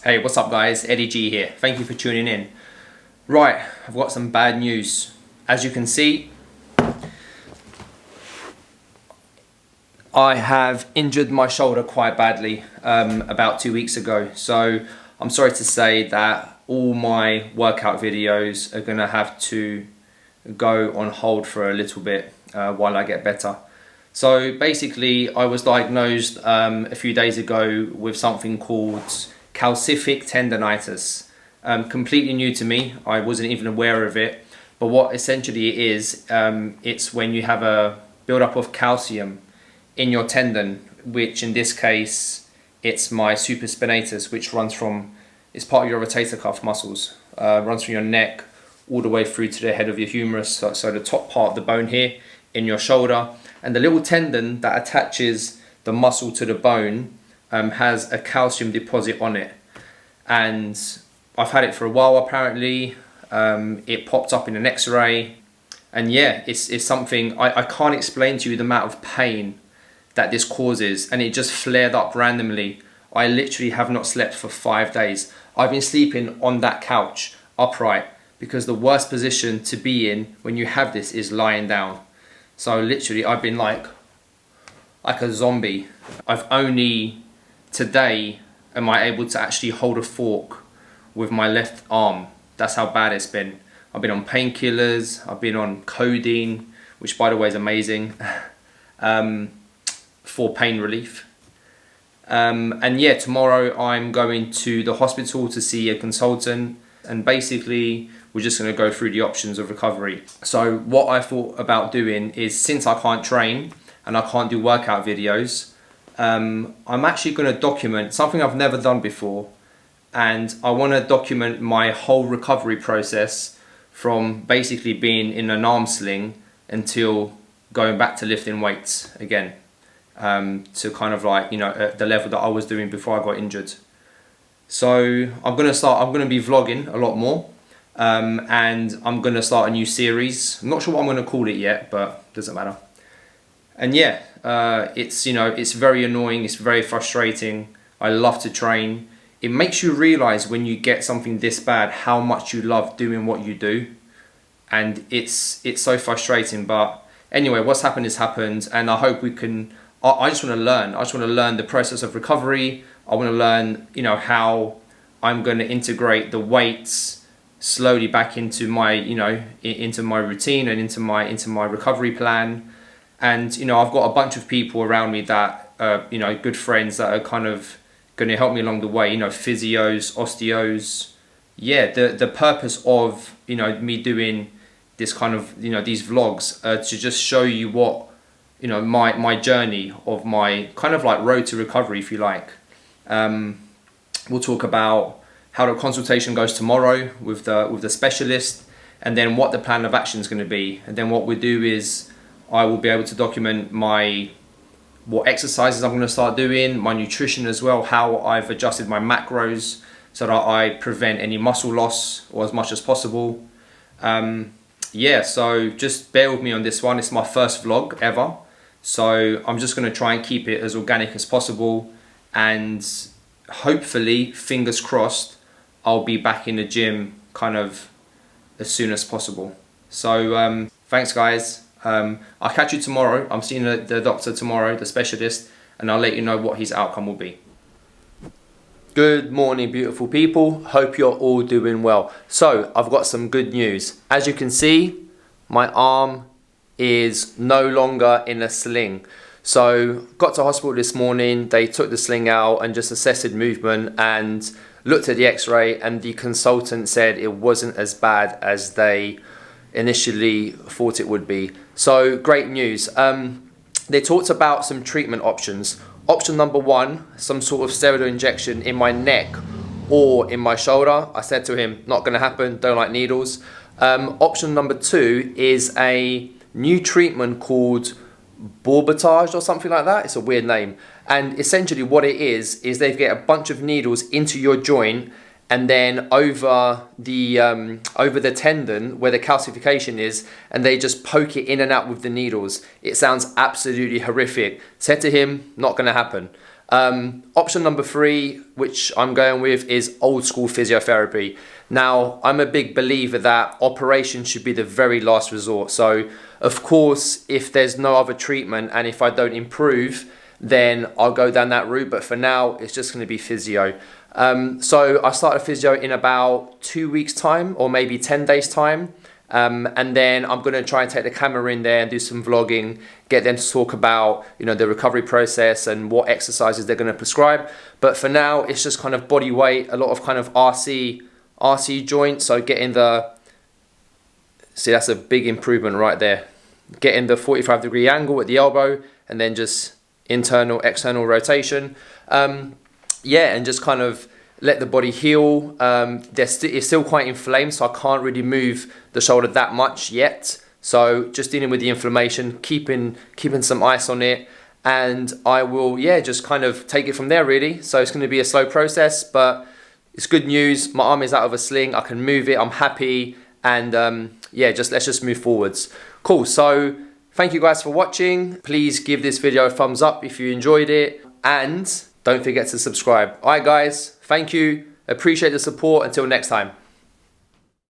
Hey, what's up guys? Eddie G here. Thank you for tuning in. Right, I've got some bad news. As you can see, I have injured my shoulder quite badly about 2 weeks ago. So I'm sorry to say that all my workout videos are gonna have to go on hold for a little bit while I get better. So basically, I was diagnosed a few days ago with something called Calcific Tendonitis. Completely new to me. I wasn't even aware of it. But what essentially it is, it's when you have a buildup of calcium in your tendon, which in this case, it's my supraspinatus, which runs from, it's part of your rotator cuff muscles, runs from your neck all the way through to the head of your humerus, so the top part of the bone here in your shoulder. And the little tendon that attaches the muscle to the bone has a calcium deposit on it. And I've had it for a while apparently. It popped up in an x-ray. And yeah, it's something, I can't explain to you the amount of pain that this causes. And it just flared up randomly. I literally have not slept for 5 days. I've been sleeping on that couch upright because the worst position to be in when you have this is lying down. So literally I've been like a zombie. I've only today am I able to actually hold a fork with my left arm. That's how bad it's been. I've been on painkillers, I've been on codeine, which by the way is amazing, for pain relief. And yeah, tomorrow I'm going to the hospital to see a consultant, and basically we're just going to go through the options of recovery. So what I thought about doing is, since I can't train and I can't do workout videos, I'm actually going to document something I've never done before, and I want to document my whole recovery process from basically being in an arm sling until going back to lifting weights again, to kind of like, you know, at the level that I was doing before I got injured. So I'm going to be vlogging a lot more, and I'm going to start a new series. I'm not sure what I'm going to call it yet, but doesn't matter. And yeah, it's, you know, it's very annoying, it's very frustrating. I love to train. It makes you realize when you get something this bad how much you love doing what you do, and it's so frustrating. But anyway, what's happened has happened, and I hope we can, I just want to learn. I just want to learn the process of recovery. I want to learn, you know, how I'm going to integrate the weights slowly back into my, you know, into my routine and into my recovery plan. And, you know, I've got a bunch of people around me that, you know, good friends that are kind of going to help me along the way, you know, physios, osteos. Yeah, the purpose of, you know, me doing this kind of, you know, these vlogs, to just show you what, you know, my journey of my kind of like road to recovery, if you like. We'll talk about how the consultation goes tomorrow with the specialist, and then what the plan of action is going to be. And then what we do is I will be able to document what exercises I'm going to start doing, my nutrition as well, how I've adjusted my macros so that I prevent any muscle loss or as much as possible. Yeah, so just bear with me on this one. It's my first vlog ever, so I'm just going to try and keep it as organic as possible, and hopefully, fingers crossed, I'll be back in the gym kind of as soon as possible. So thanks guys. I'll catch you tomorrow. I'm seeing the doctor tomorrow, the specialist, and I'll let you know what his outcome will be. Good morning, beautiful people. Hope you're all doing well. So I've got some good news. As you can see, my arm is no longer in a sling. So got to hospital this morning, they took the sling out and just assessed movement and looked at the x-ray, and the consultant said it wasn't as bad as they initially thought it would be. So great news. They talked about some treatment options. Option number one, some sort of steroid injection in my neck or in my shoulder. I said to him, not gonna happen, don't like needles. Option number two is a new treatment called Borbitage or something like that. It's a weird name. And essentially what it is they get a bunch of needles into your joint, and then over the tendon where the calcification is, and they just poke it in and out with the needles. It sounds absolutely horrific. Said to him, not gonna happen. Option number 3, which I'm going with, is old school physiotherapy. Now, I'm a big believer that operation should be the very last resort. So, of course, if there's no other treatment and if I don't improve, then I'll go down that route. But for now, it's just going to be physio. So I started physio in about 2 weeks time, or maybe 10 days time. And then I'm going to try and take the camera in there and do some vlogging, get them to talk about, the recovery process and what exercises they're going to prescribe. But for now, it's just kind of body weight, a lot of kind of RC joint. So see, that's a big improvement right there. Getting the 45-degree angle at the elbow, and then just internal, external rotation. And just kind of let the body heal. It's still quite inflamed, so I can't really move the shoulder that much yet. So just dealing with the inflammation, keeping some ice on it, and I will, just kind of take it from there really. So it's going to be a slow process, but it's good news. My arm is out of a sling. I can move it. I'm happy, and let's just move forwards. Cool. So thank you guys for watching. Please give this video a thumbs up if you enjoyed it, and don't forget to subscribe. All right, guys. Thank you. Appreciate the support. Until next time.